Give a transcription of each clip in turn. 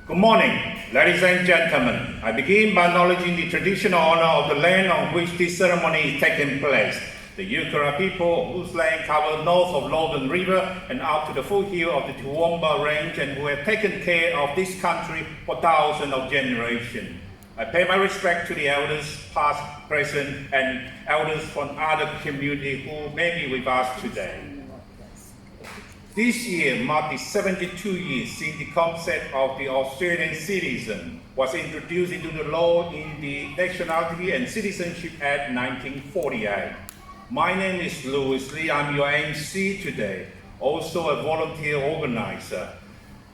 Good morning, ladies and gentlemen. I begin by acknowledging the traditional honor of the land on which this ceremony is taking place. The Yurra people, whose land covers north of Logan River and out to the foothill of the Toowoomba Range, and who have taken care of this country for thousands of generations. I pay my respect to the elders, past, present, and elders from other communities who may be with us today. This year marked the 72 years since the concept of the Australian citizen was introduced into the law in the Nationality and Citizenship Act 1948. My name is Lee. I'm your MC today, also a volunteer organizer.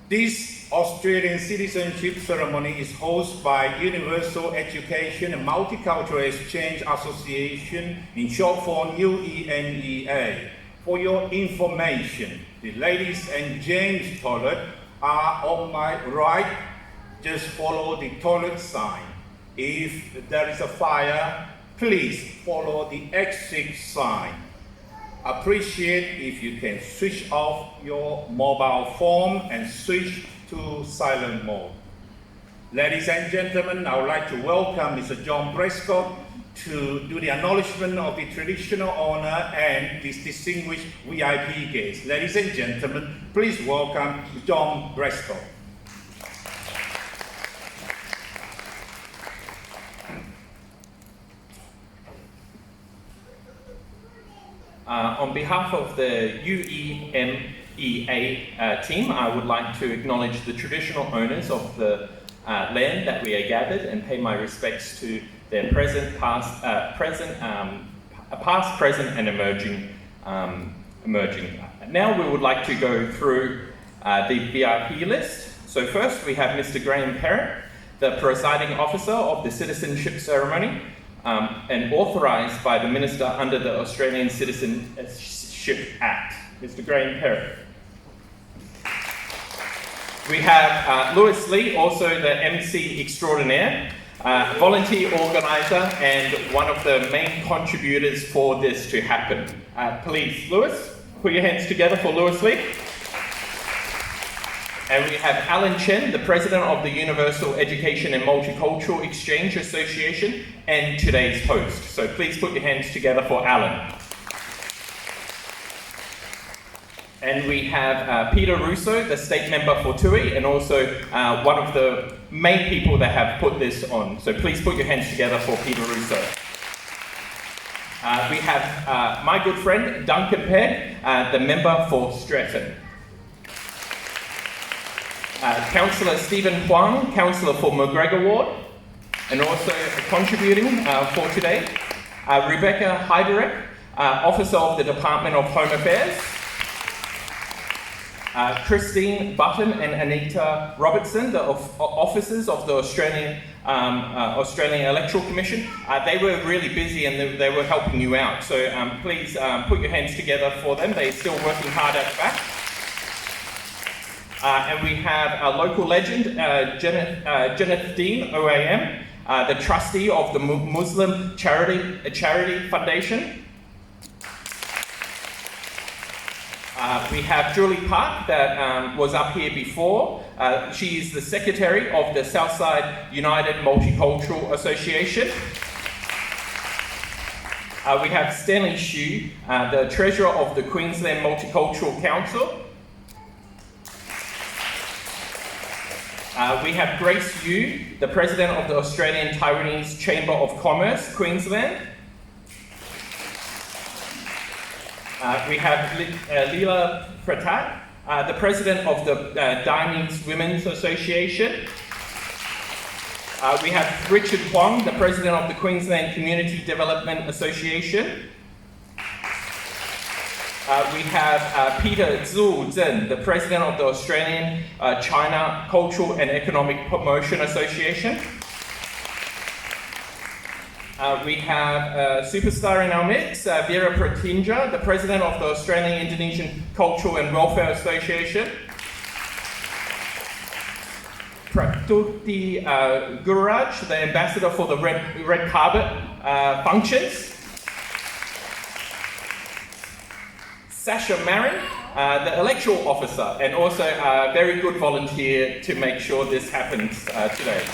This Australian citizenship ceremony is hosted by Universal Education and Multicultural Exchange Association, in short form UEMEA. For your information, the ladies and gents toilet are on my right. Just follow the toilet sign. If there is a fire, please follow the exit sign. Appreciate if you can switch off your mobile phone and switch to silent mode. Ladies and gentlemen, I would like to welcome Mr. John Prescott to do the acknowledgement of the traditional owner and this distinguished VIP guest. Ladies and gentlemen, please welcome John Prescott. On behalf of the UEMEA team, I would like to acknowledge the traditional owners of the land that we are gathered and pay my respects to their past, present, and emerging. Now we would like to go through the VIP list. So first we have Mr. Graham Perrett, the presiding officer of the citizenship ceremony, and authorised by the Minister under the Australian Citizenship Act. Mr. Graham Perrett. We have Lewis Lee, also the MC extraordinaire, volunteer organiser and one of the main contributors for this to happen. Please, Lewis, put your hands together for Lewis Lee. And we have Alan Chen, the president of the Universal Education and Multicultural Exchange Association and today's host. So please put your hands together for Alan. And we have Peter Russo, the state member for Tui, and also one of the main people that have put this on. So please put your hands together for Peter Russo. We have my good friend Duncan Pegg, the member for Stratton. Councillor Stephen Huang, councillor for MacGregor Ward, and also contributing for today, Rebecca Hiedenreich, officer of the Department of Home Affairs, Christine Button and Anita Robertson, the officers of the Australian Electoral Commission. They were really busy and they were helping you out. So please put your hands together for them. They're still working hard at the back. And we have a local legend, Lee OAM, the trustee of the Muslim Charity Foundation. We have Julie Park that was up here before. She is the secretary of the Southside United Multicultural Association. We have Stanley Xu, the treasurer of the Queensland Multicultural Council. We have Grace Yu, the president of the Australian Taiwanese Chamber of Commerce, Queensland. We have Leela Pratat, the president of the Dainese Women's Association. We have Richard Huang, the president of the Queensland Community Development Association. We have Peter Zhu Zhen, the president of the Australian China Cultural and Economic Promotion Association. We have a superstar in our midst, Vera Pratinja, the president of the Australian Indonesian Cultural and Welfare Association. Pratuti Gururaj, the ambassador for the red carpet functions. Sasha Marin, the electoral officer, and also a very good volunteer to make sure this happens today.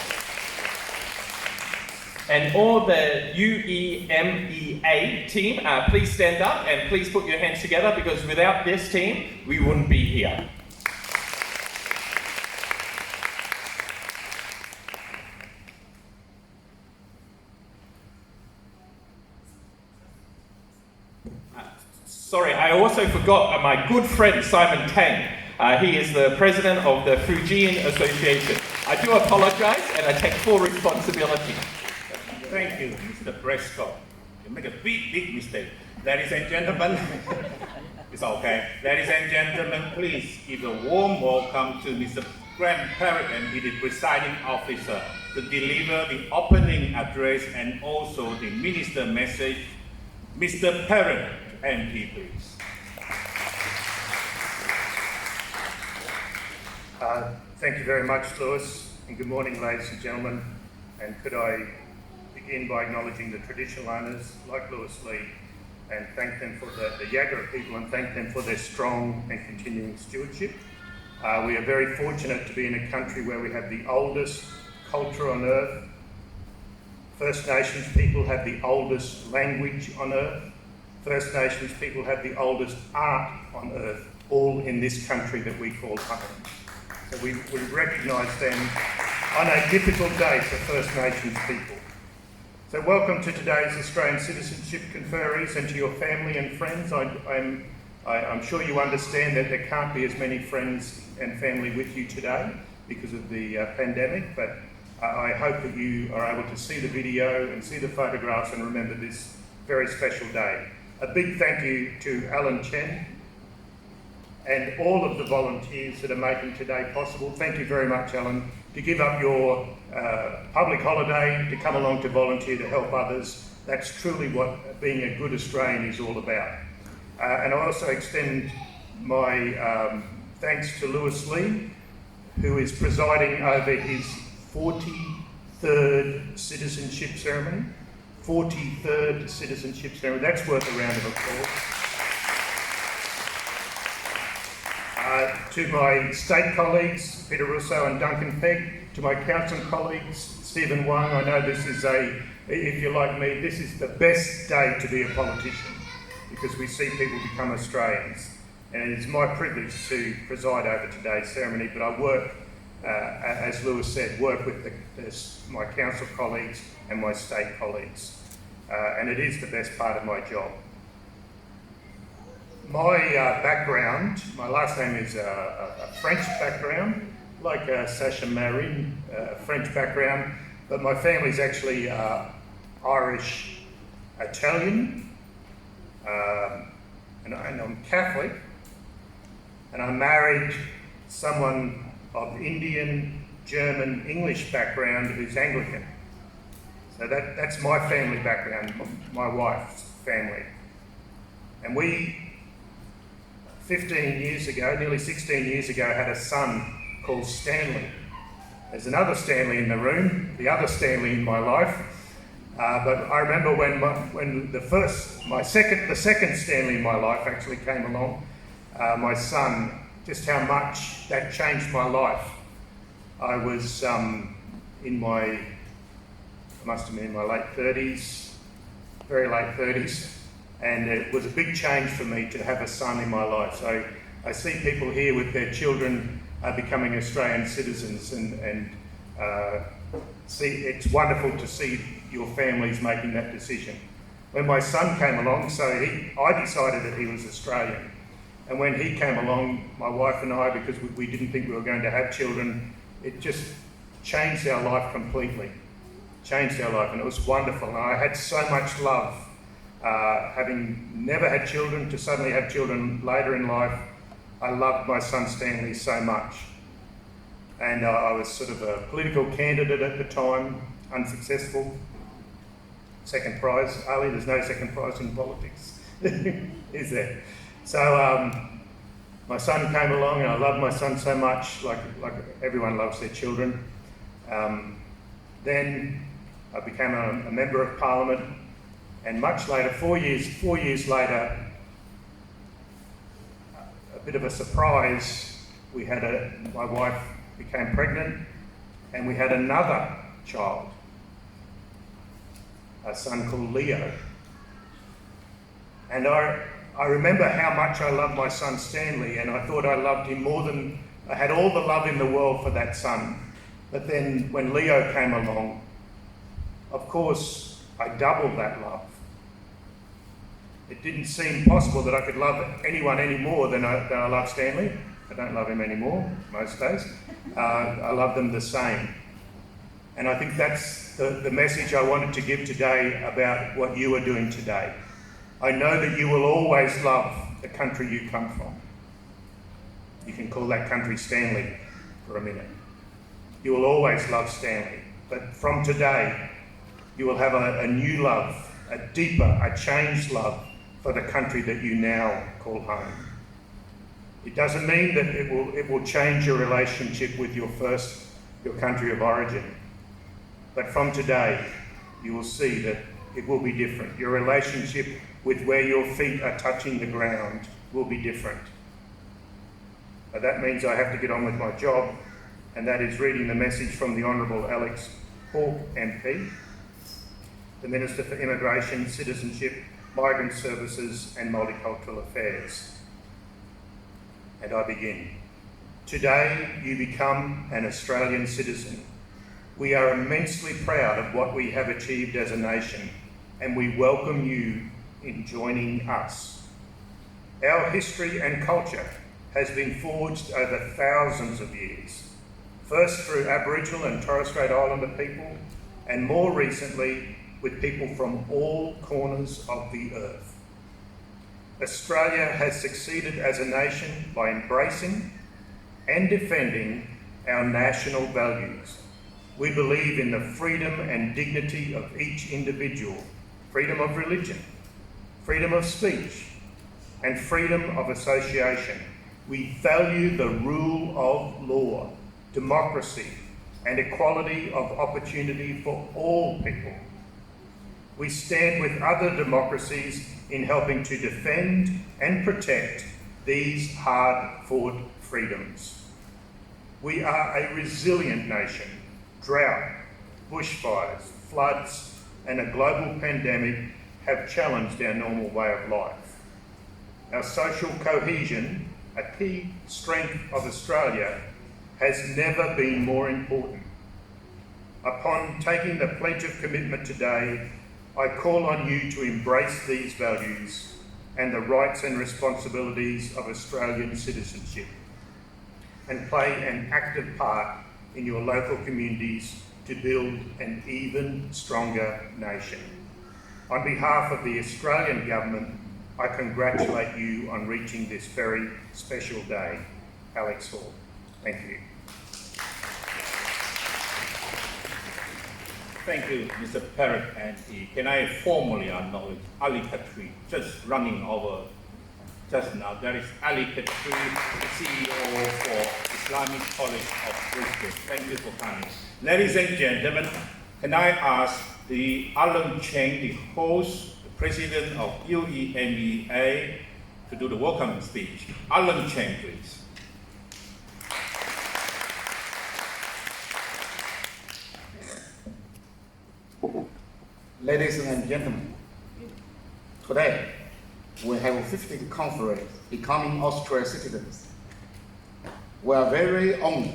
And all the UEMEA team, please stand up and please put your hands together, because without this team, we wouldn't be here. Sorry, I also forgot my good friend Simon Tang. He is the president of the Fujian Association. I do apologize and I take full responsibility. Thank you, Mr. Prescott. You make a big mistake. Ladies and gentlemen, it's okay. Ladies and gentlemen, please give a warm welcome to Mr. Graham Perrett, and he is the presiding officer, to deliver the opening address and also the minister message. Mr. Perrett, MP, please. Thank you very much, Lewis, and good morning, ladies and gentlemen. And could I begin by acknowledging the traditional owners, like Lewis Lee, and thank them for the Yagara people, and thank them for their strong and continuing stewardship. We are very fortunate to be in a country where we have the oldest culture on earth. First Nations people have the oldest language on earth. First Nations people have the oldest art on earth, all in this country that we call home. So we recognise them on a difficult day for First Nations people. So welcome to today's Australian Citizenship conferees, and to your family and friends. I'm sure you understand that there can't be as many friends and family with you today because of the pandemic, but I hope that you are able to see the video and see the photographs and remember this very special day. A big thank you to Alan Chen and all of the volunteers that are making today possible. Thank you very much, Alan, to give up your public holiday to come along to volunteer to help others. That's truly what being a good Australian is all about. And I also extend my thanks to Lewis Lee, who is presiding over his 43rd citizenship ceremony. 43rd citizenship ceremony. That's worth a round of applause. To my state colleagues, Peter Russo and Duncan Pegg, to my council colleagues, Stephen Huang, I know this is if you're like me, this is the best day to be a politician, because we see people become Australians. And it is my privilege to preside over today's ceremony, but I work, as Lewis said, work with my council colleagues and my state colleagues. And it is the best part of my job. My background, my last name is a French background, like Sacha Marin, French background, but my family's actually Irish Italian, and I'm Catholic, and I married someone of Indian, German, English background who's Anglican. So that's my family background, my wife's family. And we, 15 years ago, nearly 16 years ago, had a son called Stanley. There's another Stanley in the room, the other Stanley in my life. But I remember when the second Stanley in my life actually came along, my son, just how much that changed my life. I was I must have been in my late 30s, very late 30s, and it was a big change for me to have a son in my life. So I see people here with their children becoming Australian citizens, and it's wonderful to see your families making that decision. When my son came along, I decided that he was Australian. And when he came along, my wife and I, because we didn't think we were going to have children, it just changed our life completely. Changed our life, and it was wonderful. And I had so much love, having never had children, to suddenly have children later in life. I loved my son Stanley so much. And I was sort of a political candidate at the time, unsuccessful. Second prize. Ali, there's no second prize in politics, is there? So my son came along, and I loved my son so much, like everyone loves their children. Then I became a member of Parliament, and much later, 4 years later, bit of a surprise, my wife became pregnant and we had another child, a son called Leo. And I remember how much I loved my son Stanley, and I thought I loved him more than, I had all the love in the world for that son. But then when Leo came along, of course, I doubled that love. It didn't seem possible that I could love anyone any more than I love Stanley. I don't love him anymore most days. I love them the same. And I think that's the message I wanted to give today about what you are doing today. I know that you will always love the country you come from. You can call that country Stanley for a minute. You will always love Stanley. But from today, you will have a new love, a deeper, a changed love for the country that you now call home. It doesn't mean that it will change your relationship with your country of origin. But from today, you will see that it will be different. Your relationship with where your feet are touching the ground will be different. But that means I have to get on with my job, and that is reading the message from the Honourable Alex Hawke MP, the Minister for Immigration, Citizenship, Migrant Services and Multicultural Affairs. And I begin. Today you become an Australian citizen. We are immensely proud of what we have achieved as a nation, and we welcome you in joining us. Our history and culture has been forged over thousands of years, first through Aboriginal and Torres Strait Islander people, and more recently with people from all corners of the earth. Australia has succeeded as a nation by embracing and defending our national values. We believe in the freedom and dignity of each individual, freedom of religion, freedom of speech, and freedom of association. We value the rule of law, democracy, and equality of opportunity for all people. We stand with other democracies in helping to defend and protect these hard-fought freedoms. We are a resilient nation. Drought, bushfires, floods, and a global pandemic have challenged our normal way of life. Our social cohesion, a key strength of Australia, has never been more important. Upon taking the pledge of commitment today, I call on you to embrace these values and the rights and responsibilities of Australian citizenship and play an active part in your local communities to build an even stronger nation. On behalf of the Australian Government, I congratulate you on reaching this very special day. Alex Hawke. Thank you. Thank you, Mr. Perrett, and can I formally acknowledge Ali Khatri, just running over just now. That is Ali Khatri, the CEO for Islamic College of Brisbane. Thank you for coming. Ladies and gentlemen, can I ask the Alan Chen, the host, the president of UEMEA, to do the welcome speech. Alan Chen, please. Ladies and gentlemen, today we have a 50th conference becoming Australian citizens. We are very honored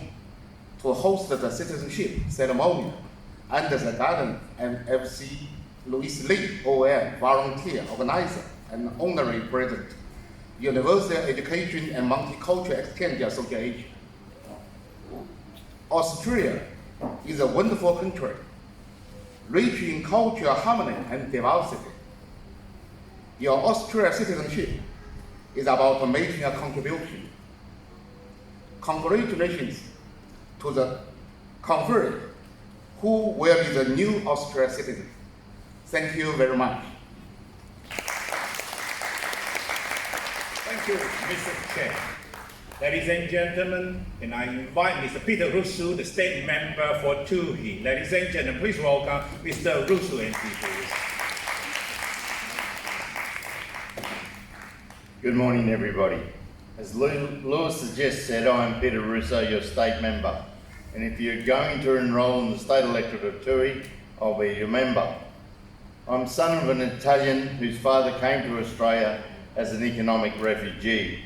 to host the citizenship ceremony under the guidance of FC Louis Lee OAM, volunteer organizer and honorary president, Universal Education and Multicultural Exchange Association. Australia is a wonderful country, rich in cultural harmony and diversity. Your Australian citizenship is about making a contribution. Congratulations to the conferee who will be the new Australian citizen. Thank you very much. Thank you, Mr. Chen. Ladies and gentlemen, can I invite Mr. Peter Russo, the state member for Toohey. Ladies and gentlemen, please welcome Mr. Russo MP, please. Good morning, everybody. As Lewis has just said, I am Peter Russo, your state member. And if you're going to enrol in the state electorate of Tui, I'll be your member. I'm son of an Italian whose father came to Australia as an economic refugee.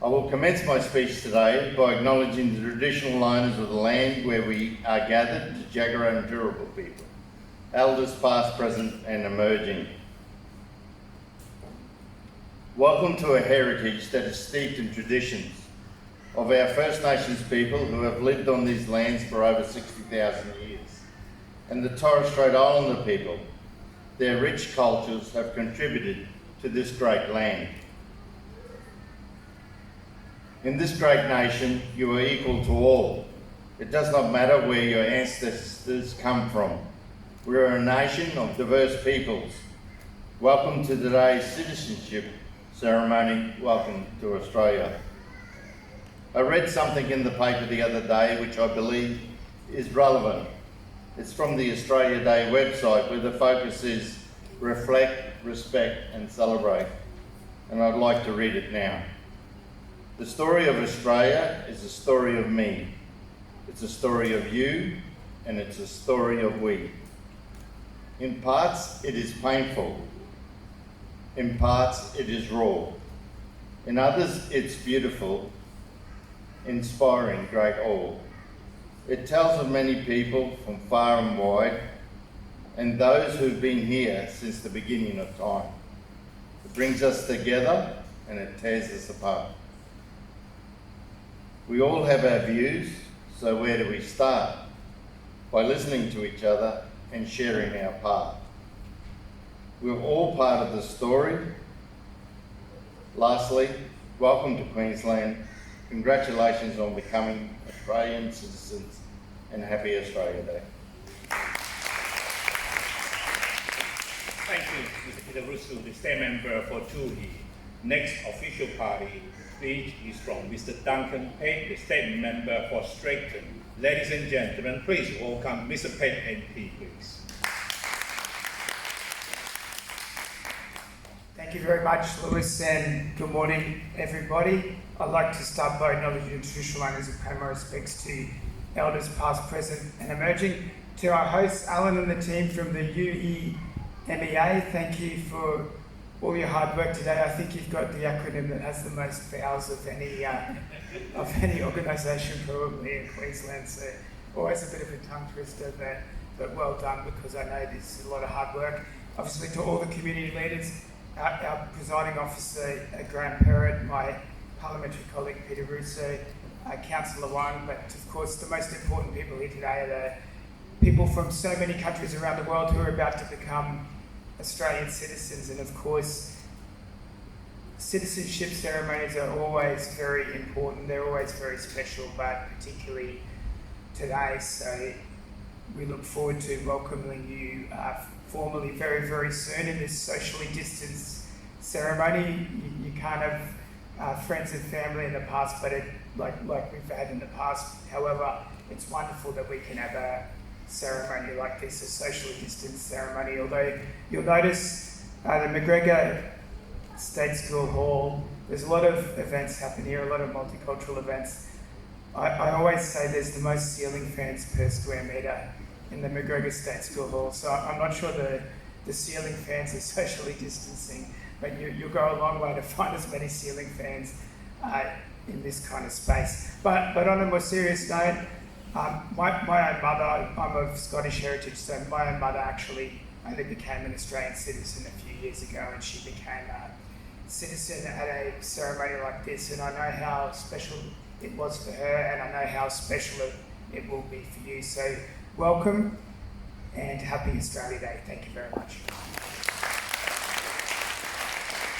I will commence my speech today by acknowledging the traditional owners of the land where we are gathered, the Jagera and Turrbal people, elders past, present and emerging. Welcome to a heritage that is steeped in traditions of our First Nations people who have lived on these lands for over 60,000 years, and the Torres Strait Islander people. Their rich cultures have contributed to this great land. In this great nation, you are equal to all. It does not matter where your ancestors come from. We are a nation of diverse peoples. Welcome to today's citizenship ceremony. Welcome to Australia. I read something in the paper the other day which I believe is relevant. It's from the Australia Day website where the focus is reflect, respect and celebrate. And I'd like to read it now. The story of Australia is a story of me. It's a story of you and it's a story of we. In parts it is painful. In parts, it is raw. In others, it's beautiful, inspiring great awe. It tells of many people from far and wide, and those who've been here since the beginning of time. It brings us together and it tears us apart. We all have our views, so where do we start? By listening to each other and sharing our part. We're all part of the story. Lastly, welcome to Queensland. Congratulations on becoming Australian citizens and happy Australia Day. Thank you, Mr. Peter Russo, the state member for Tui. Next official party speech is from Mr. Duncan, Pegg, the state member for Straighten. Ladies and gentlemen, please welcome Mr. Pegg MP, please. Thank you very much, Lewis, and good morning, everybody. I'd like to start by acknowledging the traditional owners and pay my respects to elders past, present and emerging. To our hosts, Alan and the team from the UEMEA, thank you for all your hard work today. I think you've got the acronym that has the most vowels of any organisation probably in Queensland, so always a bit of a tongue twister, but well done, because I know this is a lot of hard work. Obviously to all the community leaders, our presiding officer, Graham Perrett, my parliamentary colleague, Peter Russo, Councillor Huang, but of course the most important people here today are the people from so many countries around the world who are about to become Australian citizens. And of course, citizenship ceremonies are always very important, they're always very special, but particularly today. So we look forward to welcoming you formally very, very soon in this socially distanced ceremony. You can't have friends and family in the past, but like we've had in the past. However, it's wonderful that we can have a ceremony like this, a socially distanced ceremony. Although you'll notice the MacGregor State School Hall, there's a lot of events happening here, a lot of multicultural events. I always say there's the most ceiling fans per square metre in the MacGregor State School Hall, so I'm not sure the ceiling fans are socially distancing, but you'll go a long way to find as many ceiling fans in this kind of space. But on a more serious note, my own mother, I'm of Scottish heritage, so my own mother actually only became an Australian citizen a few years ago, and she became a citizen at a ceremony like this, and I know how special it was for her, and I know how special it will be for you. So welcome and happy Australia Day. Thank you very much.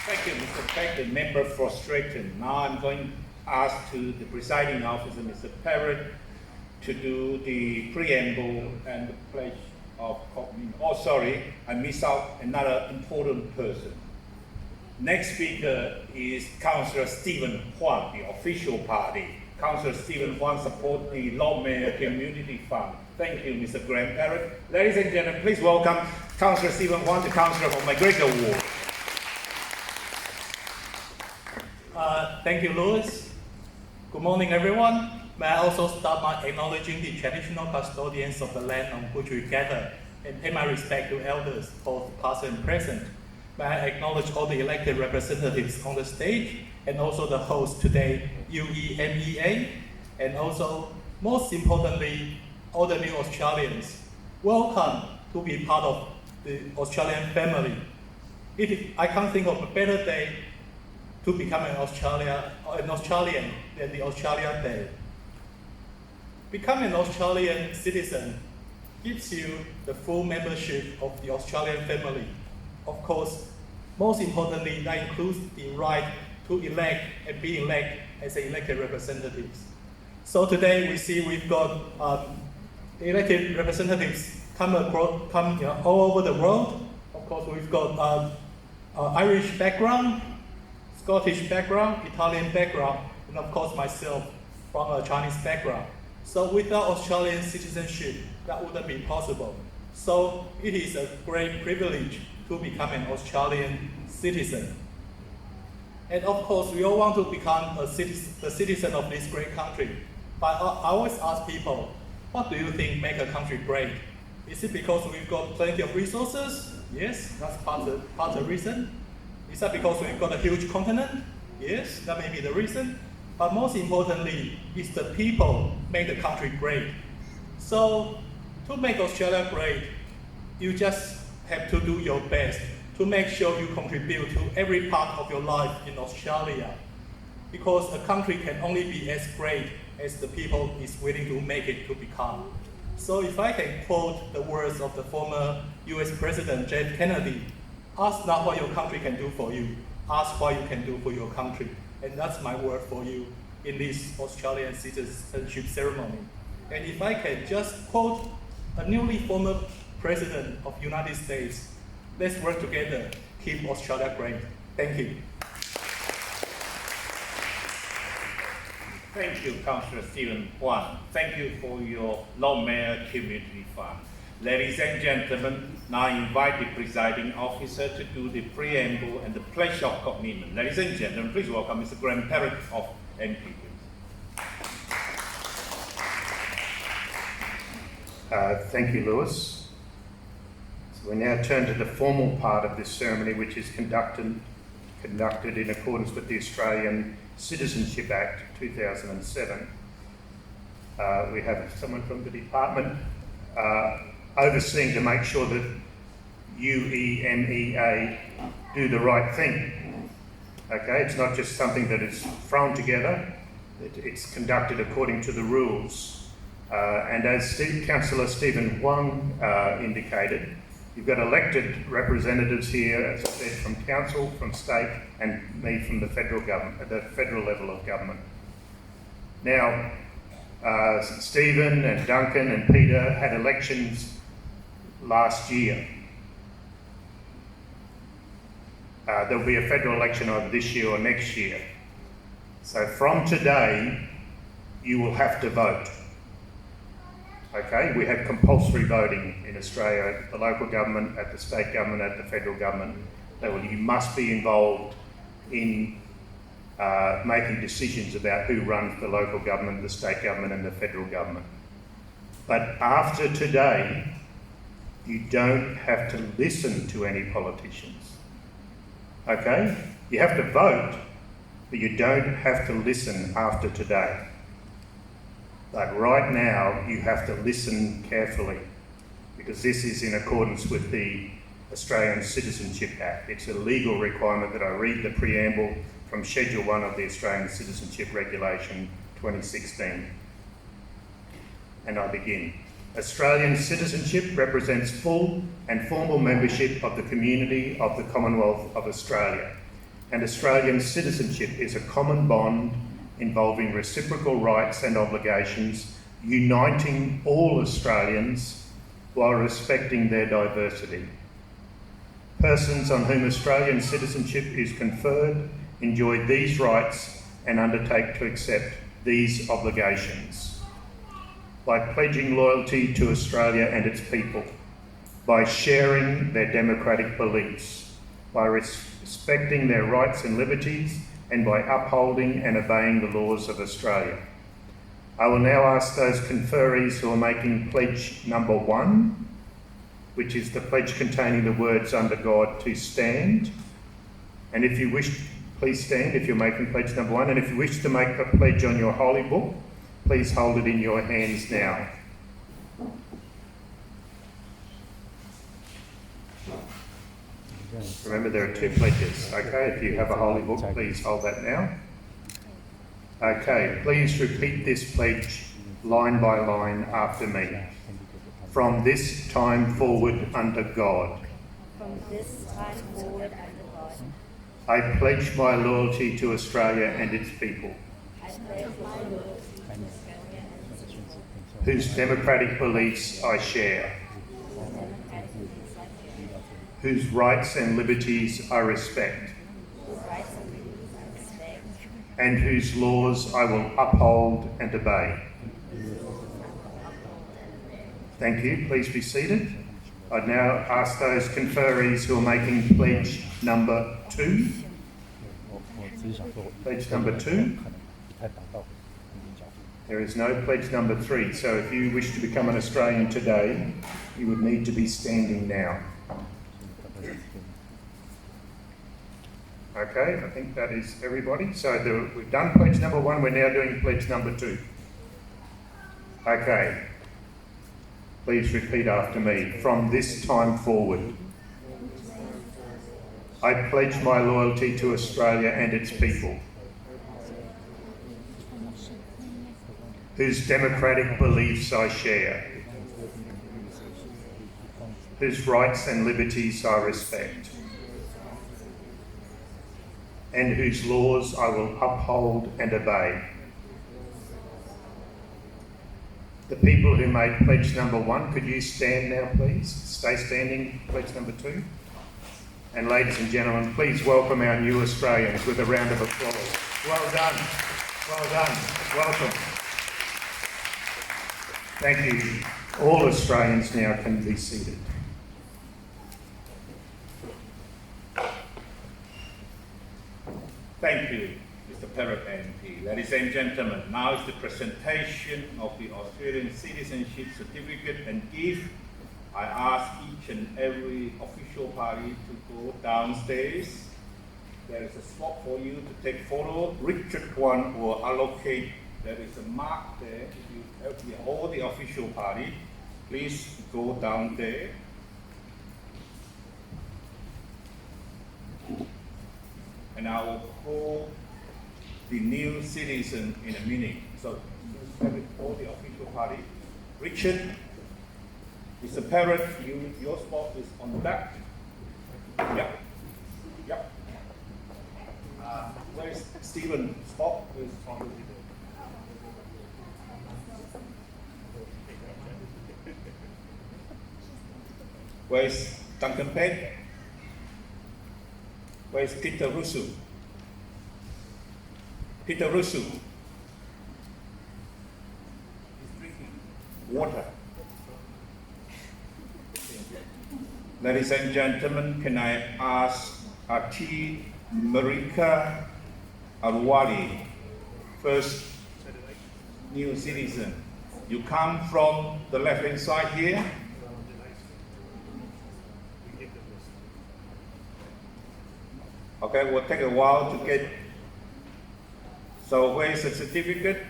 Thank you, Mr. Pegg, the member for Straighten. Now I'm going to ask to the presiding officer, Mr. Perrett, to do the preamble and the pledge of commitment. Oh, sorry, I missed out another important person. Next speaker is Councillor Stephen Huang, the official party. Councillor Stephen Huang supports the Lord Mayor Community Fund. Thank you, Mr. Graham Perrett. Ladies and gentlemen, please welcome Councillor Stephen Huang, the councillor from MacGregor Ward. Thank you, Louis. Good morning, everyone. May I also start by acknowledging the traditional custodians of the land on which we gather and pay my respect to elders, both past and present. May I acknowledge all the elected representatives on the stage and also the host today, UEMEA, and also, most importantly, all the new Australians. Welcome to be part of the Australian family. I can't think of a better day to become an Australian than the Australia Day. Becoming an Australian citizen gives you the full membership of the Australian family. Of course, most importantly, that includes the right to elect and be elected as elected representatives. So today we see we've got elected representatives come all over the world. Of course, we've got Irish background, Scottish background, Italian background, and of course myself from a Chinese background. So without Australian citizenship, that wouldn't be possible. So it is a great privilege to become an Australian citizen. And of course, we all want to become the citizen of this great country. But I always ask people, what do you think makes a country great? Is it because we've got plenty of resources? Yes, that's part of the reason. Is that because we've got a huge continent? Yes, that may be the reason. But most importantly, it's the people make the country great. So to make Australia great, you just have to do your best to make sure you contribute to every part of your life in Australia. Because a country can only be as great as the people is willing to make it to become. So if I can quote the words of the former US President John F. Kennedy, ask not what your country can do for you, ask what you can do for your country. And that's my word for you in this Australian citizenship ceremony. And if I can just quote a newly former President of the United States, let's work together, keep Australia great. Thank you. Thank you, Councillor Stephen Huang. Thank you for your Longmere Community Fund. Ladies and gentlemen, now I invite the presiding officer to do the preamble and the pledge of commitment. Ladies and gentlemen, please welcome Mr. Perrett of MacGregor. Thank you, Louis. So we now turn to the formal part of this ceremony, which is conducted in accordance with the Australian Citizenship Act 2007. We have someone from the department overseeing to make sure that UEMEA do the right thing. Okay, it's not just something that is thrown together, it's conducted according to the rules. And as Councillor Stephen Huang indicated, you've got elected representatives here, as I said, from council, from state, and me from the federal government, the federal level of government. Now, Stephen and Duncan and Peter had elections last year. There'll be a federal election either this year or next year. So from today, you will have to vote. Okay, we have compulsory voting in Australia, at the local government, at the state government, at the federal government. You must be involved in making decisions about who runs the local government, the state government and the federal government. But after today, you don't have to listen to any politicians. Okay? You have to vote, but you don't have to listen after today. But right now, you have to listen carefully, because this is in accordance with the Australian Citizenship Act. It's a legal requirement that I read the preamble from Schedule 1 of the Australian Citizenship Regulation 2016. And I begin. Australian citizenship represents full and formal membership of the community of the Commonwealth of Australia. And Australian citizenship is a common bond involving reciprocal rights and obligations, uniting all Australians while respecting their diversity. Persons on whom Australian citizenship is conferred enjoy these rights and undertake to accept these obligations. By pledging loyalty to Australia and its people, by sharing their democratic beliefs, by respecting their rights and liberties, and by upholding and obeying the laws of Australia. I will now ask those conferees who are making pledge number 1, which is the pledge containing the words "under God," to stand. And if you wish, please stand if you're making pledge number 1. And if you wish to make a pledge on your holy book, please hold it in your hands now. Remember, there are 2 pledges, okay? If you have a holy book, please hold that now. Okay, please repeat this pledge line by line after me. From this time forward under God. From this time forward under God. I pledge my loyalty to Australia and its people, I pledge my loyalty to Australia and its people, whose democratic beliefs I share, whose democratic beliefs I share, whose rights and liberties I respect, whose rights and liberties I respect, and whose laws I will uphold and obey. Thank you. Please be seated. I'd now ask those conferees who are making pledge number 2. Pledge number 2. There is no pledge number 3. So if you wish to become an Australian today, you would need to be standing now. Okay, I think that is everybody. So we've done pledge number 1. We're now doing pledge number 2. Okay. Please repeat after me. From this time forward, I pledge my loyalty to Australia and its people, whose democratic beliefs I share, whose rights and liberties I respect, and whose laws I will uphold and obey. The people who made pledge number 1, could you stand now, please? Stay standing, pledge number 2. And ladies and gentlemen, please welcome our new Australians with a round of applause. Well done. Well done. Welcome. Thank you. All Australians now can be seated. Thank you, Mr. Perrett MP. Ladies and gentlemen, now is the presentation of the Australian Citizenship Certificate and Gift. I ask each and every official party to go downstairs. There is a spot for you to take photo. Richard Huang will allocate. There is a mark there. If you have all the official party, please go down there. And I will call the new citizen in a minute. So have it all the official party. Richard, Mr. Perrett, your spot is on the back. Yeah. Yep. Where is Stephen's spot? Is on the Where is Duncan Pegg? Where is Peter Russo? Peter Russo. He's drinking water. Ladies and gentlemen, can I ask Ati Marika Arwali, first new citizen. You come from the left-hand side here. Okay, we'll take a while to get. So where's the certificate?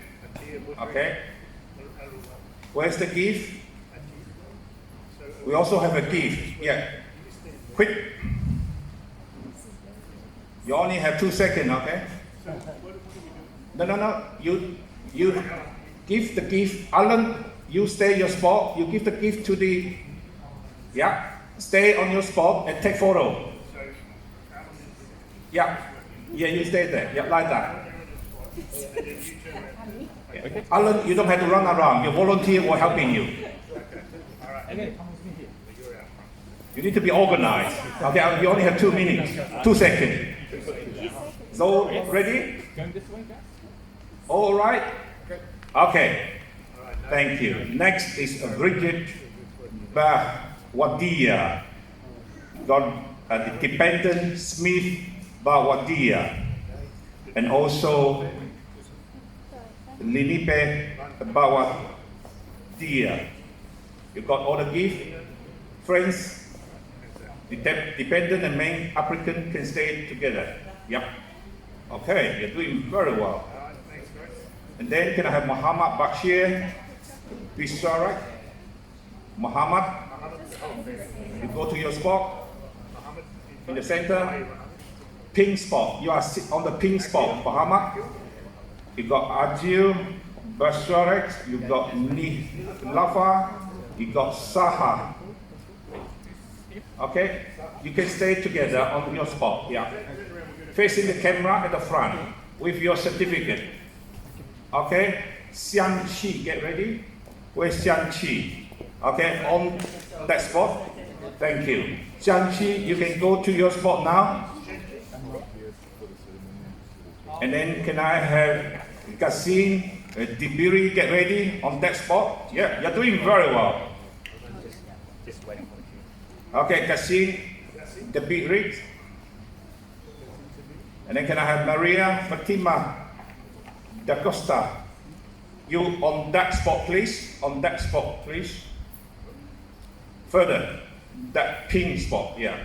Okay. Where's the gift? We also have a gift. Yeah. Quick. You only have 2 seconds, okay? No. You give the gift. Alan, you stay your spot. You give the gift to the. Yeah. Stay on your spot and take photo. Yeah, you stay there. Yeah, like that. Yeah. Okay. Alan, you don't have to run around. Your volunteer will helping you. You need to be organized. Okay, you only have 2 minutes, 2 seconds. So, ready? All right. Okay. Thank you. Next is Bridget Bawadia. Got dependent Smith Bawadia. and also Linipe Bawa Dia. You got all the gift, friends, dependent and main applicant can stay together. Yep. Okay, you're doing very well. And then can I have Muhammad Bashir Bisharak? Muhammad, you go to your spot in the center. Pink spot. You are on the pink spot, Muhammad. You got Ajil Basharak. You got Lafa. You got Saha. Okay, you can stay together on your spot. Yeah, facing the camera at the front with your certificate. Okay, Xiang Qi, get ready. Where's Xiang Qi? Okay, on that spot. Thank you. Xiang Qi, you can go to your spot now. And then can I have Kassim Dibiri get ready on that spot? Yeah, you're doing very well. Okay, Kassim Dibiri. And then can I have Maria Fatima Da Costa? You on that spot, please. On that spot, please. Further, that pink spot, yeah.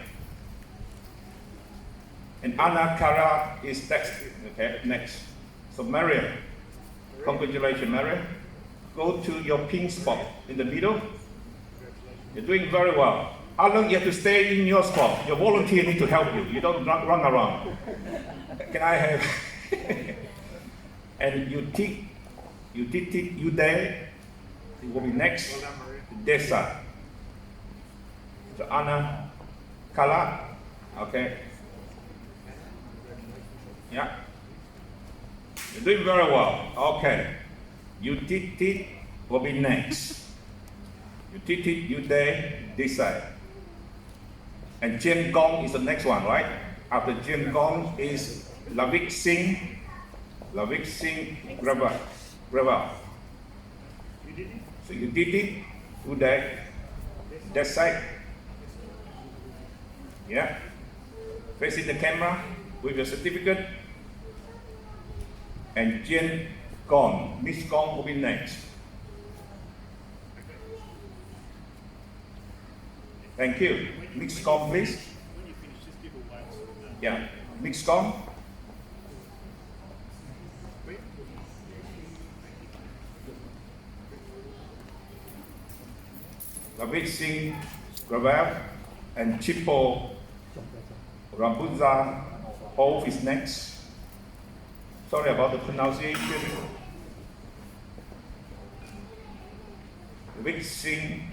And Anna Kara is next. Okay, next. So Maria, congratulations, Maria. Go to your pink spot in the middle. You're doing very well. How long you have to stay in your spot? Your volunteer need to help you. You don't run around. Can I have? And you there. You will be next. Desa. So Anna Kala. Okay. Yeah. You're doing very well. Okay. You will be next. You there, this side. And Chen Gong is the next one, right? After Chen Gong is Lavik Singh. Lavik Singh Grava. So you there, that side. Yeah. Facing the camera with your certificate. And Jen Gong, Miss Gong will be next. Thank you. Miss Gong, please. Yeah, Miss Gong. Lavik Singh Gravel and Chipo Rambuza Hove is next. Sorry about the pronunciation. Lavik Singh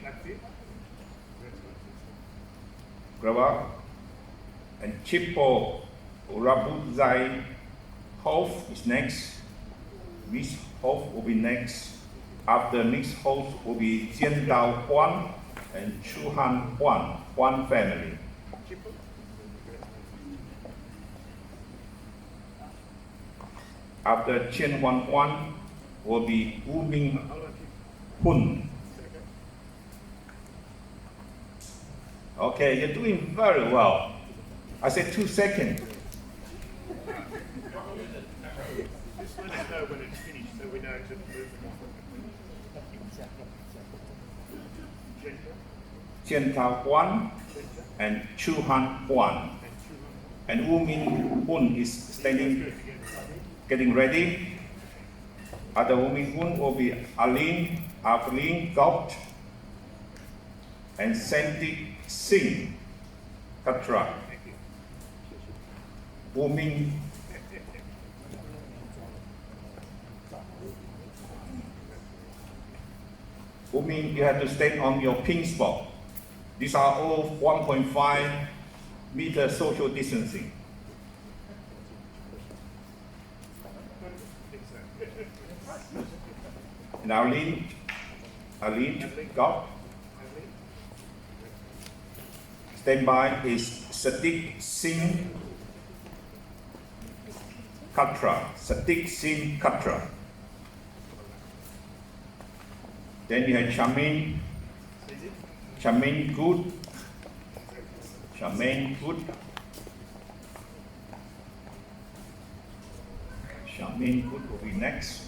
Gravel and Chipo Rambuza Hove is next. Miss Hove will be next. After Miss Hove will be Jian Dao Huang and Chu Han Huang family. After Chen Huang will be Wu Ming Hun. Okay, you're doing very well. I said 2 seconds. Just let us know when it's finished so we know to move Chen Tao Huan and Chu Han Huan. And Wu Ming Hun is standing, getting ready. Other Wu Ming Hun will be Arlene Gaupt and Sandy Singh Katra. Wu Ming you have to stay on your pink spot. These are all 1.5 meter social distancing. And Arlene Gaup. Stand by is Sadiq Singh Katra. Then you have Chamin Good. Charmaine Good will be next.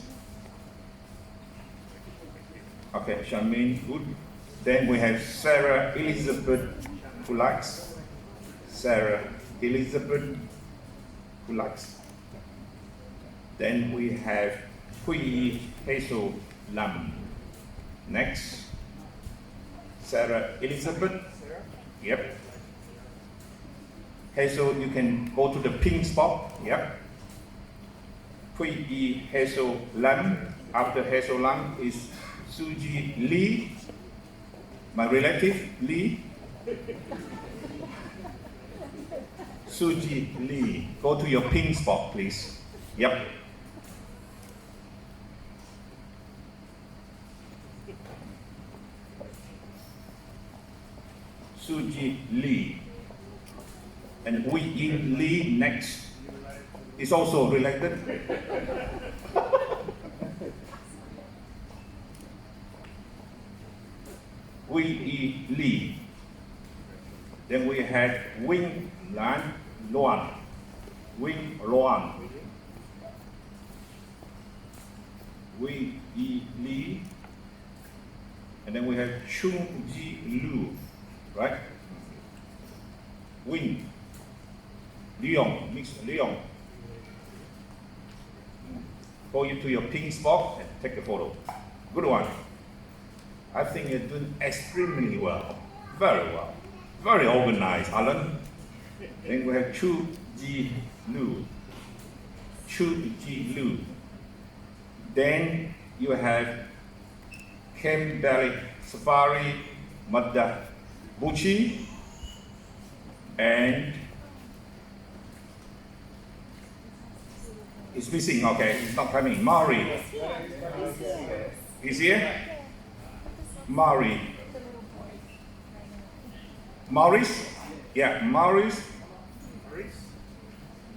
Okay, Charmaine Good. Then we have Sarah Elizabeth Kulax. Sarah Elizabeth Kulax. Then we have Hui Hazel Lam. Next, Sarah Elizabeth. Yep. Hazel, you can go to the pink spot. Yep. Hui Hazel Lam. After Hazel Lam is Suji Lee, my relative Lee. Suji Lee. Go to your pink spot, please. Yep. Suji Lee. And Wei Yin Lee next is also related. Wei Yi Lee. Then we had Wing Lan Luan. Wing Luan. Wei Yi Lee. And then we have Chung Ji Lu. Right? Wing. Leon, mix Leon. Go into your pink spot and take a photo. Good one. I think you're doing extremely well. Very well. Very organized, Alan. Then we have Chu Ji Lu. Chu Ji Lu. Then you have Kimberly Safari Madda Bucci and it's missing, okay, it's not coming. Mari. Is here? Mari. Maurice? Yeah, Maurice.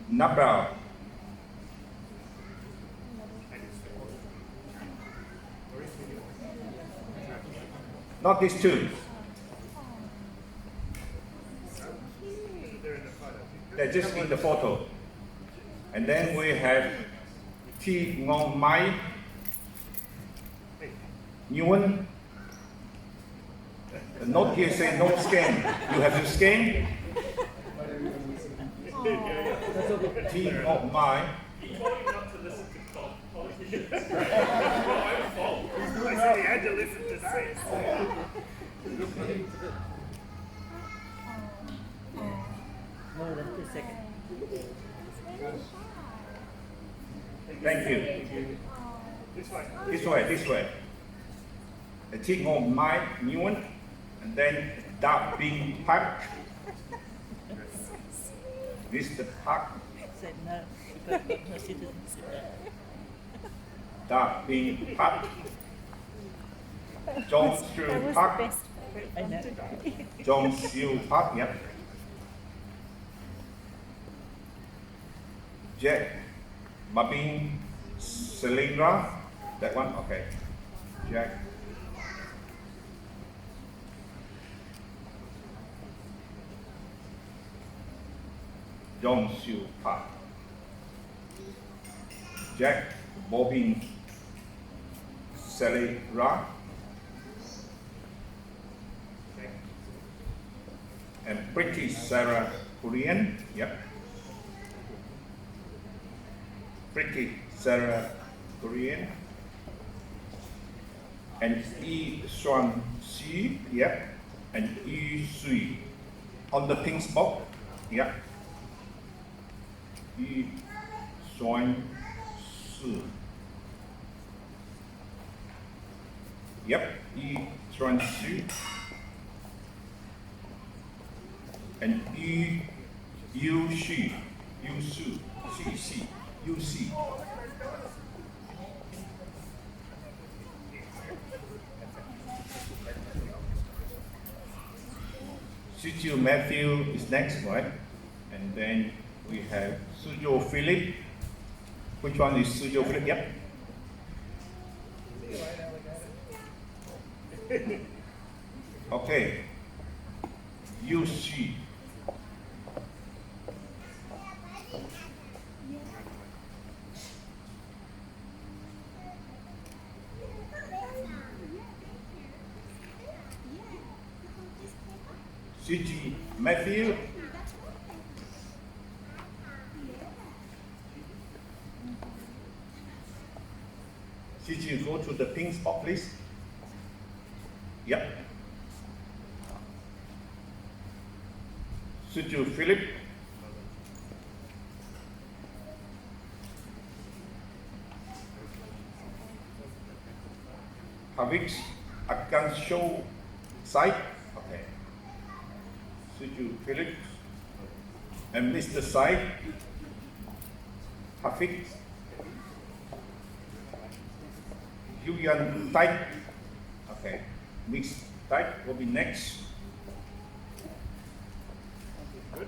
Nabel. Not these two. They're just in the photo. And then we have T Ngong Mai, Nguyen. The note here says no scan. You have to scan. T Ngong Mai. I said he had to listen today. Thank you. This way. This way, this way. The T Ngong Mai, Nguyen, and then Da Bing Park. Mr. Park. Said no, but no citizenship. Da Bing Park. John Siu Park. I know. John Siu Park, yep. Jack Mabin Selindra. That one, okay. Jack. John Siu Park. Jack Bobin Selindra. And British Sarah Korean, yep. British Sarah Korean. And Yi Xuan Xi, yep. And Yi Sui on the pink spot, yep. Yi Xuan Xi. Yep, Yi Xuan Xi. And Yu Shi, Yu Su, Xi, Yu Xi. Sujo Matthew is next, right? And then we have Sujo Philip. Which one is Sujo Philip? Yep. Okay. Yu Shi. Suji Matthew. Suji, go to the pink spot, please. Yep. Suju Philip. Havik akan show side. Okay. Suju Philip and Mr. Side. Havik. Yuyan type. Okay. Mixed type will be next.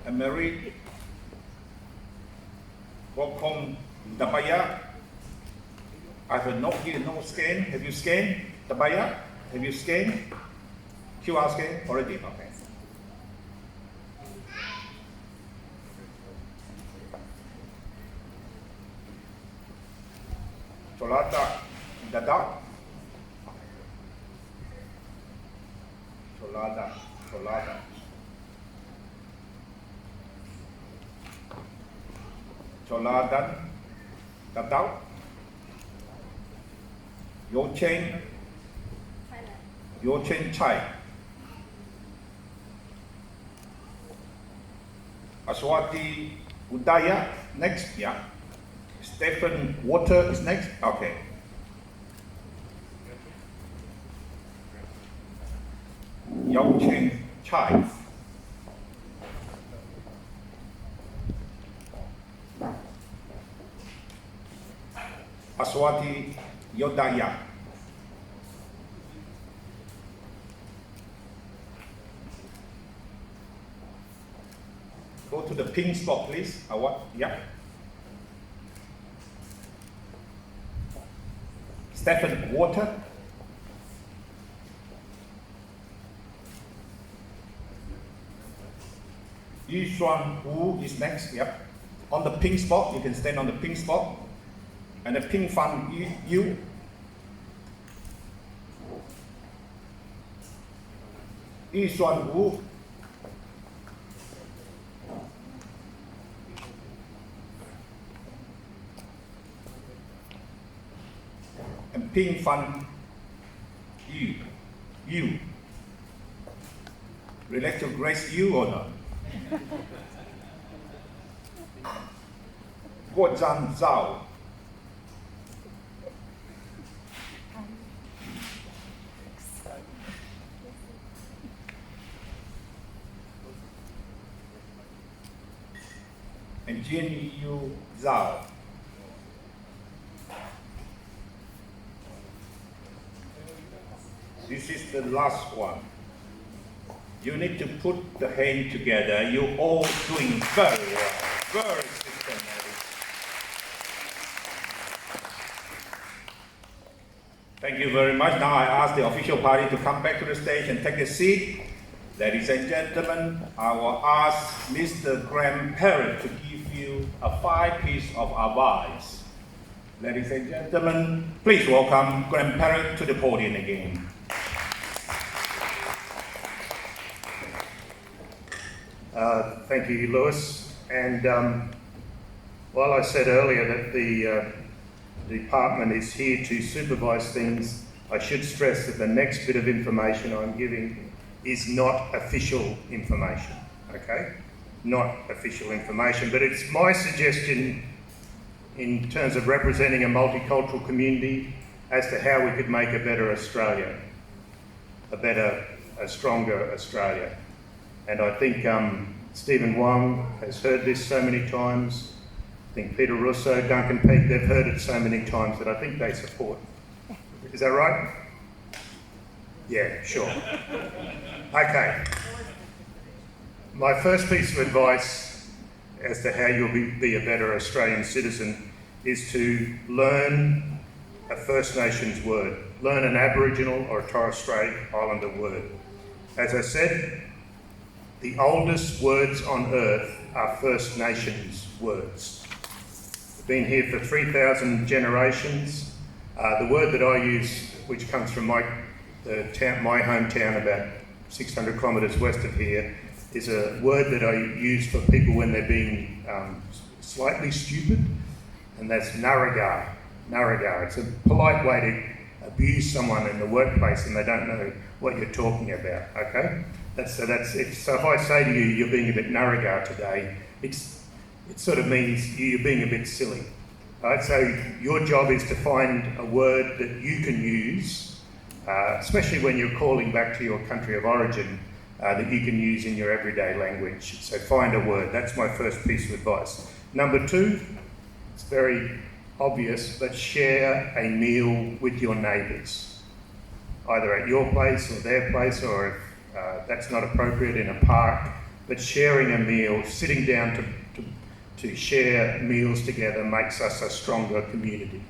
And Mary. Welcome Dabaya. I have no here, no scan. Have you scanned? Dabaya? Have you scanned? QR scan already? Okay. Cholata Dada. Cholada. Choladan Dadao. Yo Chen Chai. Aswati Udaya next, yeah. Stephen Water is next, okay. Yo Chen Chai. Aswati Yodaya. Go to the pink spot, please. Yeah. Stephen Water. Yu Xuan Wu is next, yep. On the pink spot, you can stand on the pink spot. And the pink fan Yu. Yu Xuan Wu. And pink fan Yu. Relate to Grace Yu or not? Guo Zhan Zhao. And Jin Yu Zhao. This is the last one. You need to put the hand together. You're all doing very well, very systematic. Thank you very much. Now I ask the official party to come back to the stage and take a seat. Ladies and gentlemen, I will ask Mr. Perrett to give you a 5-piece of advice. Ladies and gentlemen, please welcome Perrett to the podium again. Thank you, Lewis. And while I said earlier that the department is here to supervise things, I should stress that the next bit of information I'm giving is not official information, okay? Not official information, but it's my suggestion in terms of representing a multicultural community as to how we could make a better Australia, a stronger Australia. And I think Stephen Huang has heard this so many times. I think Peter Russo, Duncan, Pegg, they've heard it so many times that I think they support. Is that right? Yeah, sure. Okay. My first piece of advice as to how you'll be a better Australian citizen is to learn a First Nations word. Learn an Aboriginal or a Torres Strait Islander word. As I said, the oldest words on earth are First Nations words. We've been here for 3,000 generations. The word that I use, which comes from my hometown about 600 kilometres west of here, is a word that I use for people when they're being slightly stupid, and that's narragar. Narragar. It's a polite way to abuse someone in the workplace and they don't know what you're talking about, okay? So if I say to you, you're being a bit narragar today, it sort of means you're being a bit silly, right? So your job is to find a word that you can use, especially when you're calling back to your country of origin, that you can use in your everyday language. So find a word. That's my first piece of advice. Number 2, it's very obvious, but share a meal with your neighbours, either at your place or their place, or if that's not appropriate, in a park. But sharing a meal, sitting down to share meals together makes us a stronger community.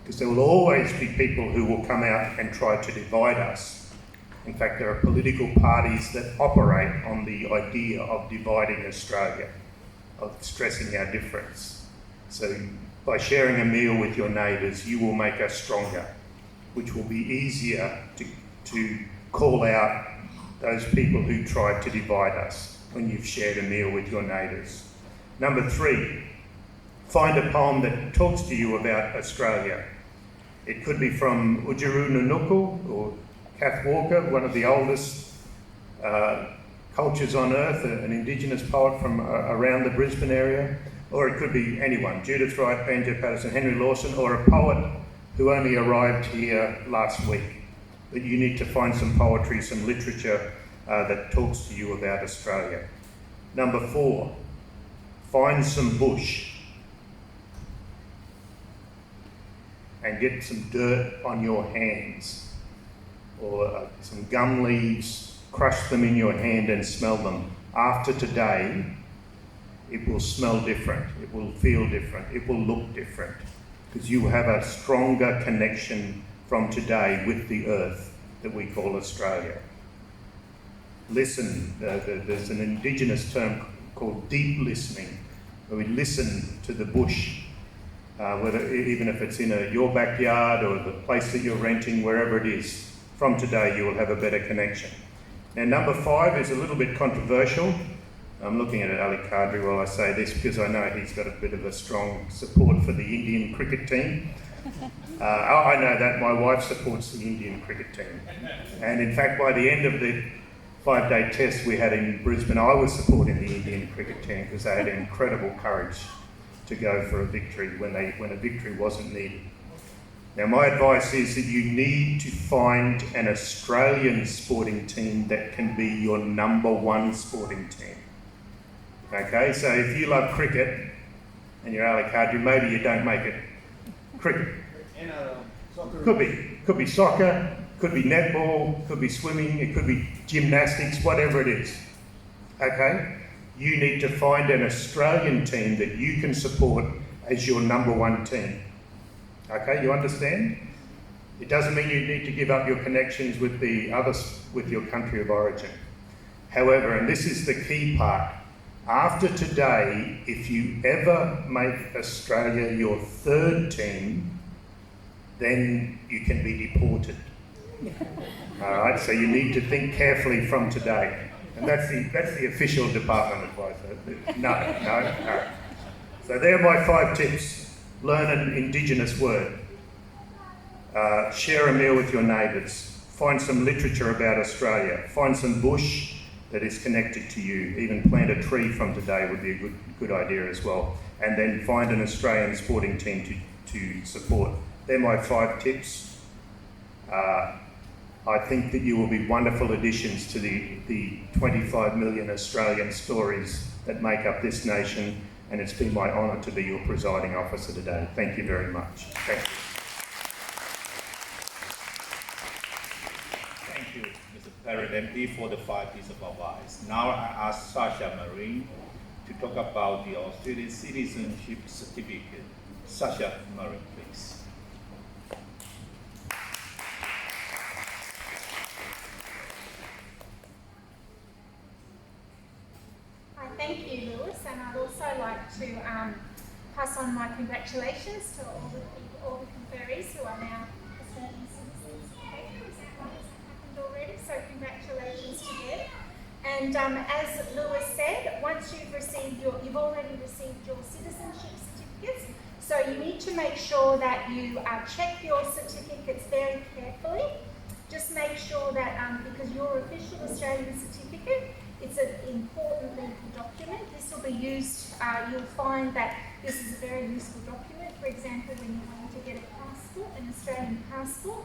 Because there will always be people who will come out and try to divide us. In fact, there are political parties that operate on the idea of dividing Australia, of stressing our difference. So by sharing a meal with your neighbours, you will make us stronger, which will be easier to call out those people who tried to divide us when you've shared a meal with your neighbours. Number 3, find a poem that talks to you about Australia. It could be from Udjuru Nunuku or Kath Walker, one of the oldest cultures on earth, an Indigenous poet from around the Brisbane area, or it could be anyone, Judith Wright, Banjo Patterson, Henry Lawson, or a poet who only arrived here last week. But you need to find some poetry, some literature that talks to you about Australia. Number 4, find some bush and get some dirt on your hands, or some gum leaves, crush them in your hand and smell them. After today, it will smell different, it will feel different, it will look different, because you have a stronger connection from today with the earth that we call Australia. Listen, there's an Indigenous term called deep listening, where we listen to the bush, even if it's in your backyard or the place that you're renting, wherever it is. From today you will have a better connection. Now number 5 is a little bit controversial. I'm looking at Ali Kadri while I say this because I know he's got a bit of a strong support for the Indian cricket team. I know that my wife supports the Indian cricket team. And in fact, by the end of the 5-day test we had in Brisbane, I was supporting the Indian cricket team because they had incredible courage to go for a victory when a victory wasn't needed. Now my advice is that you need to find an Australian sporting team that can be your number 1 sporting team. Okay, so if you love cricket and you're Ali Kadri, maybe you don't make it cricket. Could be soccer, could be netball, could be swimming, it could be gymnastics, whatever it is. Okay? You need to find an Australian team that you can support as your number 1 team. Okay, you understand? It doesn't mean you need to give up your connections with the others, with your country of origin. However, and this is the key part, after today, if you ever make Australia your 3rd team, then you can be deported. All right, so you need to think carefully from today. And that's the official department advice. No. So there are my 5 tips. Learn an Indigenous word. Share a meal with your neighbours. Find some literature about Australia. Find some bush that is connected to you. Even plant a tree from today would be a good idea as well. And then find an Australian sporting team to support. They're my 5 tips. I think that you will be wonderful additions to the 25 million Australian stories that make up this nation, and it's been my honour to be your presiding officer today. Thank you very much. Thank you. Thank you, Mr. Perrett MP, for the 5 pieces of advice. Now I ask Sasha Marine to talk about the Australian Citizenship Certificate. Sasha Marine, please. Thank you, Lewis, and I'd also like to pass on my congratulations to all the conferees who are now Australian citizens. Has that happened already? So congratulations to them. And And as Lewis said, once you've already received your citizenship certificates, so you need to make sure that you check your certificates very carefully. Just make sure that, because your official Australian certificate, it's an important legal document. This will be used, you'll find that this is a very useful document. For example, when you're going to get a passport, an Australian passport,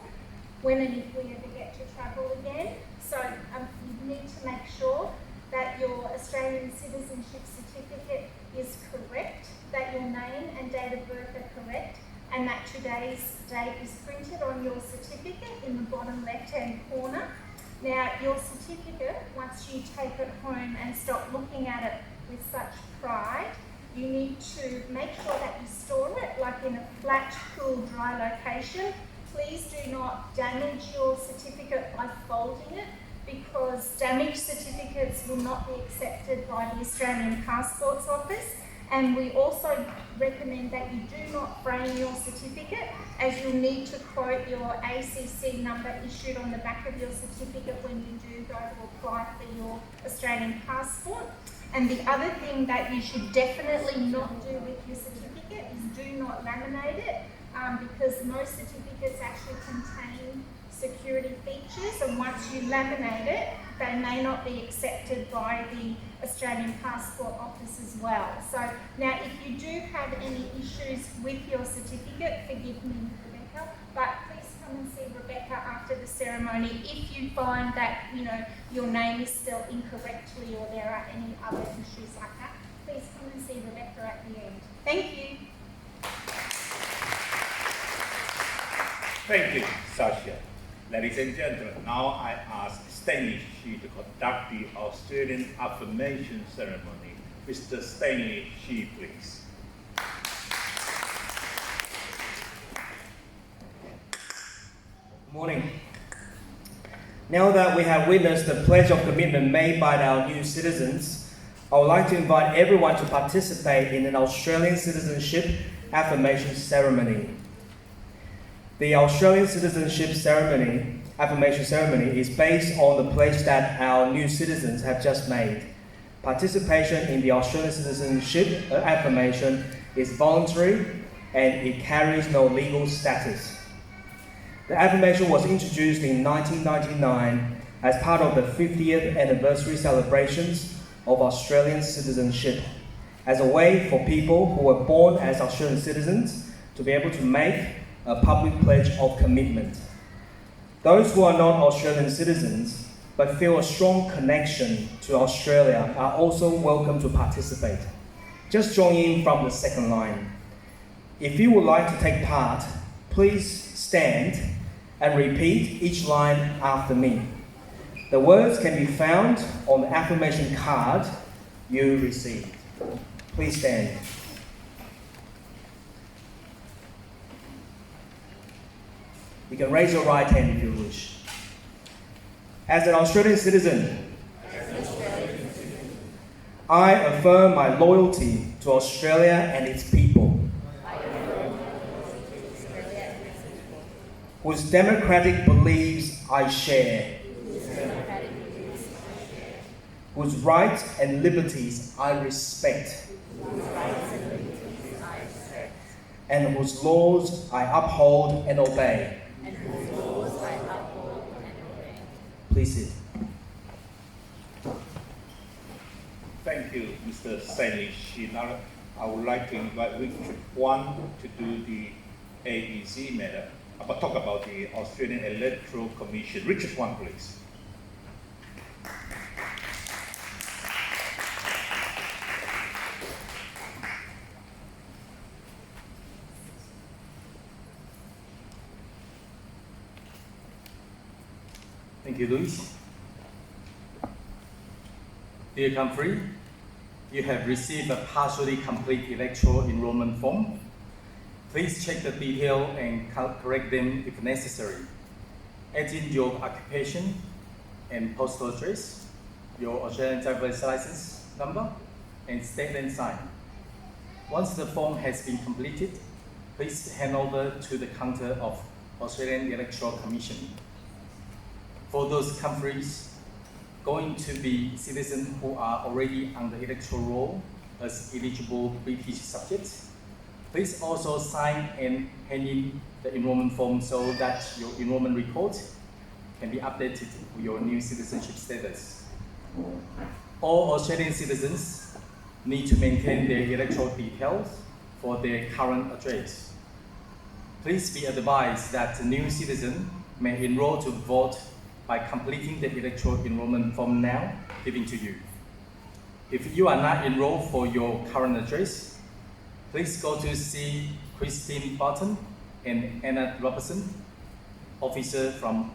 when and if we ever get to travel again. So you need to make sure that your Australian citizenship certificate is correct, that your name and date of birth are correct, and that today's date is printed on your certificate in the bottom left-hand corner. Now, your certificate, once you take it home and stop looking at it with such pride, you need to make sure that you store it like in a flat, cool, dry location. Please do not damage your certificate by folding it, because damaged certificates will not be accepted by the Australian Passports Office. And we also recommend that you do not frame your certificate, as you'll need to quote your ACC number issued on the back of your certificate when you do go to apply for your Australian passport. And the other thing that you should definitely not do with your certificate is do not laminate it, because most certificates actually contain security features, and once you laminate it, they may not be accepted by the Australian Passport Office as well. So now, if you do have any issues with your certificate, forgive me, Rebecca, but please come and see Rebecca after the ceremony if you find that your name is spelled incorrectly or there are any other issues like that. Please come and see Rebecca at the end. Thank you. Thank you, Sasha. Ladies and gentlemen, now I ask Stanley Shi to conduct the Australian affirmation ceremony. Mr. Stanley Shi, please. Good morning. Now that we have witnessed the pledge of commitment made by our new citizens, I would like to invite everyone to participate in an Australian citizenship affirmation ceremony. The Australian citizenship affirmation ceremony is based on the pledge that our new citizens have just made. Participation in the Australian citizenship affirmation is voluntary and it carries no legal status. The affirmation was introduced in 1999 as part of the 50th anniversary celebrations of Australian citizenship, as a way for people who were born as Australian citizens to be able to make a public pledge of commitment. Those who are not Australian citizens but feel a strong connection to Australia are also welcome to participate. Just join in from the second line. If you would like to take part, please stand and repeat each line after me. The words can be found on the affirmation card you received. Please stand. You can raise your right hand if you wish. As an Australian citizen, I affirm my loyalty to Australia and its people, whose democratic beliefs I share, whose rights and liberties I respect, and whose laws I uphold and obey. Please sit. Thank you, Mr. Stanley Shi. Now, I would like to invite Richard Huang to do the ABC matter, talk about the Australian Electoral Commission. Richard Huang, please. Thank you, Louis. Dear country, you have received a partially complete electoral enrollment form. Please check the detail and correct them if necessary. Add in your occupation and postal address, your Australian driver's license number, and state and sign. Once the form has been completed, please hand over to the counter of Australian Electoral Commission. For those countries going to be citizens who are already on the electoral roll as eligible British subjects. Please also sign and hand in the enrollment form so that your enrollment report can be updated with your new citizenship status. All Australian citizens need to maintain their electoral details for their current address. Please be advised that the new citizen may enroll to vote by completing the electoral enrollment form now given to you. If you are not enrolled for your current address, please go to see Christine Barton and Anna Robertson, officer from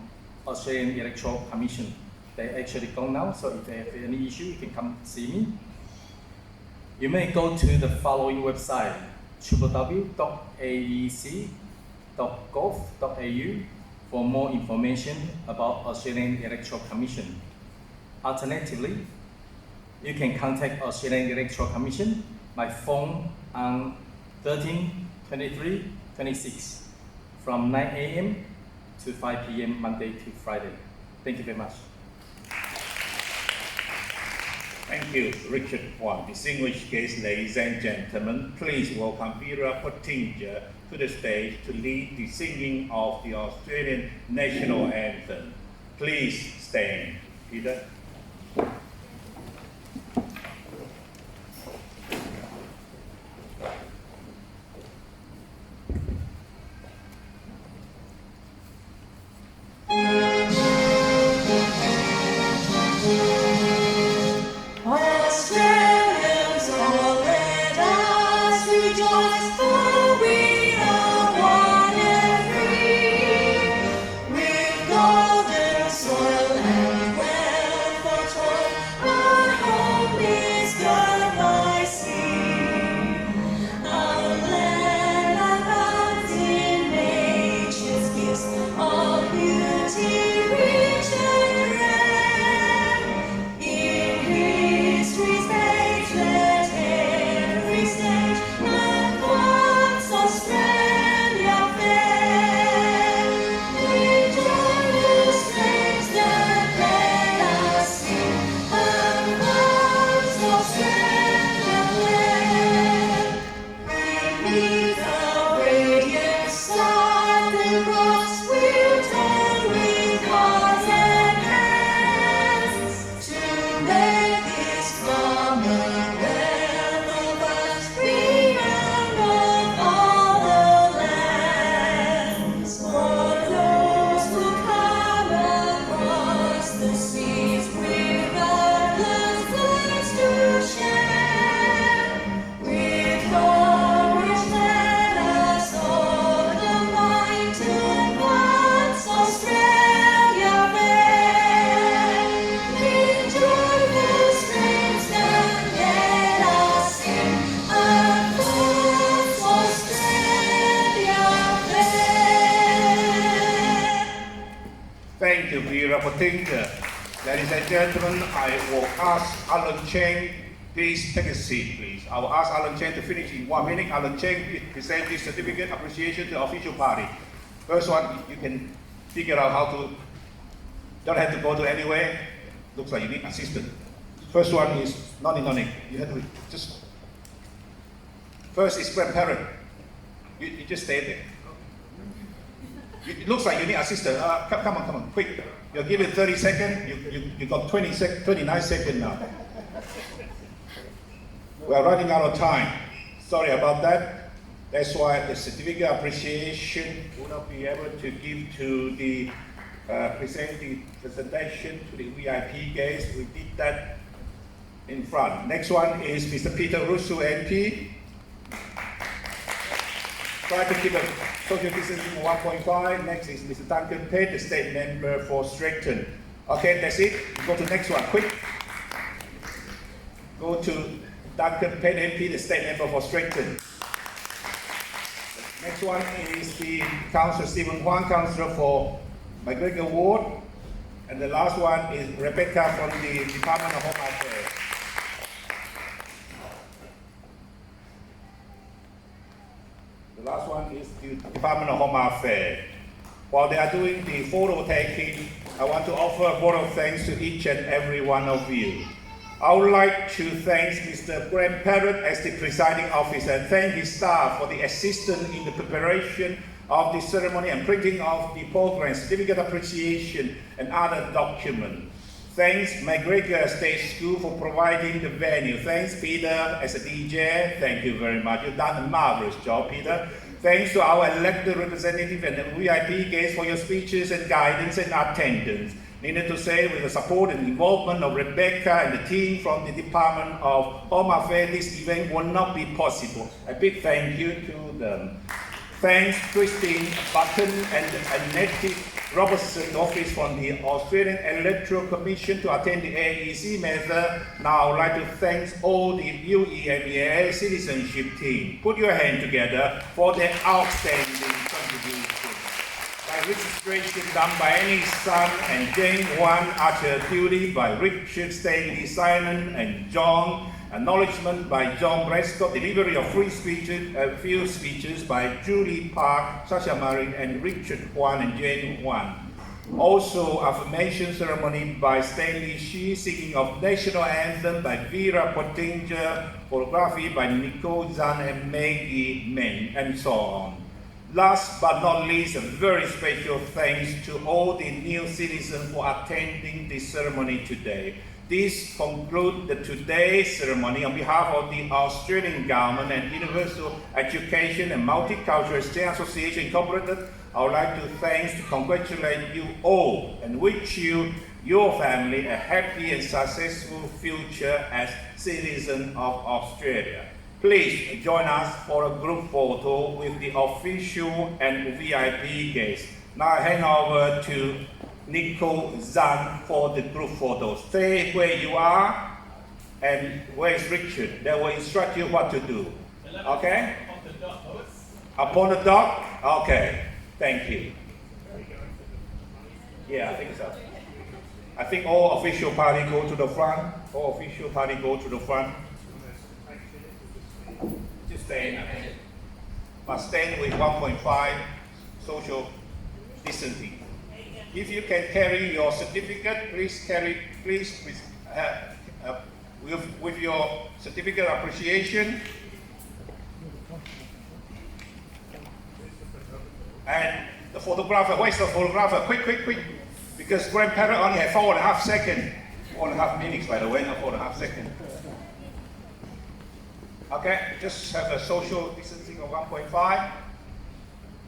Australian Electoral Commission. They're actually gone now, so if they have any issue, you can come see me. You may go to the following website, www.aec.gov.au for more information about Australian Electoral Commission. Alternatively, you can contact Australian Electoral Commission by phone on 13 23 26 from 9 a.m. to 5 p.m. Monday to Friday. Thank you very much. Thank you, Richard Huang. Distinguished guests, ladies and gentlemen, please welcome Vera Pottinger to the stage to lead the singing of the Australian National Anthem. Please stand, Peter. Australians, all let us rejoice, for we are one and free. With golden soil and wealth for toil, our home is God by sea. Our land abounds in nature's gifts, all beauty rich and rare. In history's page, let every stage and once Australia fair. With joyous strains that let us sing, and once Australia fair. Beneath our radiant star, the cross will turn with hearts and hands to make this commonwealth of us renowned of all the lands. For those who come across the seas with others thirst to share, with courage let us hold the line to advance Australia fair. In joyful strains that let us sing, advance Australia fair. Thank you, Vera Pottinger. Ladies and gentlemen, I will ask Alan Chen, please take a seat, please. I will ask Alan Chen to finish in 1 minute. Alan Chen, please present this certificate appreciation to the official party. First one, you can figure out how to, don't have to go to anywhere. Looks like you need assistance. First one is, no need. You have to just, first is Perrett. You just stay there. It looks like you need assistance. Come on, quick. You're given 30 seconds. You got 29 seconds now. We are running out of time. Sorry about that. That's why the certificate appreciation will not be able to give to the presentation to the VIP guests. We did that in front. Next one is Mr. Peter Russo, MP. Try to keep a social distancing 1.5. Next is Mr. Duncan, the state member for Strathton. Okay, that's it. Go to the next one, quick. Go to Duncan, MP, the state member for Strathton. Next one is the Councillor Stephen Huang, Councillor for MacGregor Ward. And the last one is Rebecca from the Department of Home Affairs. The last one is the Department of Home Affairs. While they are doing the photo taking, I want to offer a vote of thanks to each and every one of you. I would like to thank Mr. Perrett as the presiding officer and thank his staff for the assistance in the preparation of the ceremony and printing of the program, certificate appreciation and other documents. Thanks MacGregor State School for providing the venue. Thanks Peter as a DJ. Thank you very much. You've done a marvelous job, Peter. Thanks to our elected representative and the VIP guests for your speeches and guidance and attendance. Needed to say, with the support and involvement of Rebecca and the team from the Department of Home Affairs, this event would not be possible. A big thank you to them. Thanks Christine Button and Nettie Robertson office from the Australian Electoral Commission to attend the AEC method. Now I would like to thank all the UEMEA citizenship team. Put your hand together for their outstanding contribution. By registration done by Annie Sun and Jane Huang, Archer Duty by Richard Stanley Simon and John, acknowledgement by John Prescott, delivery of few speeches by Julie Park, Sasha Marin and Richard Huang and Jane Huang. Also, affirmation ceremony by Stanley Shi, singing of national anthem by Vera Pottinger, photography by Nicole Zan and Maggie Men, and so on. Last but not least, a very special thanks to all the new citizens for attending this ceremony today. This concludes the today's ceremony. On behalf of the Australian Government and Universal Education and Multicultural Exchange Association Incorporated, I would like to congratulate you all and wish you, your family, a happy and successful future as citizens of Australia. Please join us for a group photo with the official and VIP guests. Now I hand over to Nicole Zhang for the group photos. Stay where you are, and where is Richard? They will instruct you what to do. Okay? Upon the dot? Okay. Thank you. Yeah, I think so. I think all official party go to the front. All official party go to the front. Just stand. Must stand with 1.5 social distancing. If you can carry your certificate, please carry, with your certificate appreciation. And the photographer, where's the photographer? Quick. Because grandparent only had 4.5 seconds. 4.5 minutes, by the way, not 4.5 seconds. Okay, just have a social distancing of 1.5.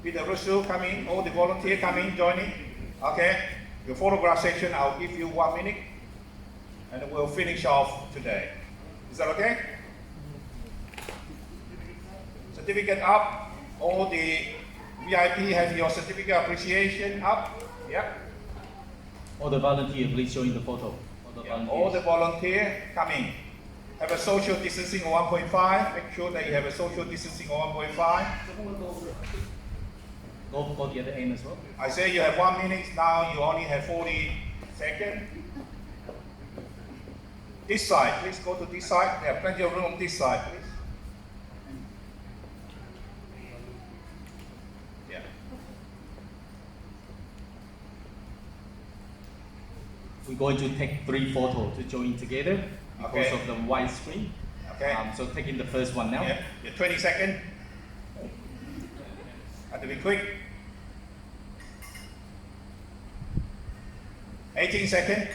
Peter Russo come in, all the volunteers come in, join in. Okay, your photograph section, I'll give you 1 minute, and we'll finish off today. Is that okay? Certificate up. All the VIP have your certificate appreciation up. Yep. All the volunteers, please join the photo. All the volunteers come in. Have a social distancing of 1.5. Make sure that you have a social distancing of 1.5. Go the other end as well. I say you have 1 minute, now you only have 40 seconds. This side, please go to this side. There are plenty of room this side, please. Yeah. We're going to take 3 photos to join together because Okay. of the wide screen. Okay. So taking the first one now. Yeah. Your 20 seconds. Have to be quick. 18 seconds.